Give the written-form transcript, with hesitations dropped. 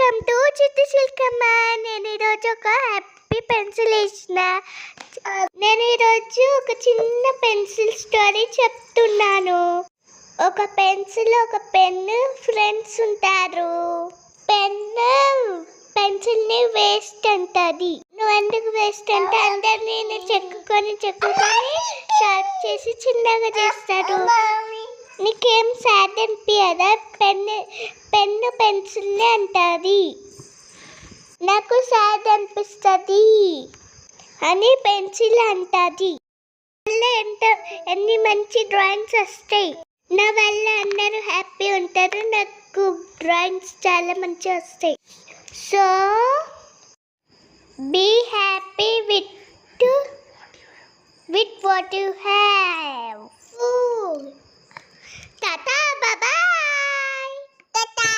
Welcome to చిత్రశిల్కమ్మ. నేను ఈరోజు ఒక హ్యాపీ పెన్సిల్ వేసిన. నేను ఈరోజు ఒక చిన్న పెన్సిల్ స్టోరీ చెప్తున్నాను. ఒక పెన్సిల్ ఒక పెన్ను ఫ్రెండ్స్ ఉంటారు. పెన్సిల్ని వేస్ట్ అంటది. నువ్వు ఎందుకు వేస్ట్ అంటే అందరినీ చెక్కుకొని షార్ప్ చేసి చిన్నగా చేస్తారు. నీకేం సాడ్ అనిపించదా? పెన్ను పెన్సిల్ని అంటది. నాకు సాడ్ అనిపిస్తుంది అని పెన్సిల్ అంటది. ఎన్ని మంచి డ్రాయింగ్స్ వస్తాయి. నా వల్ల అందరూ హ్యాపీ ఉంటారు. నాకు డ్రాయింగ్స్ చాలా మంచిగా వస్తాయి. So be happy with what you have. Tata, bye bye. Tata.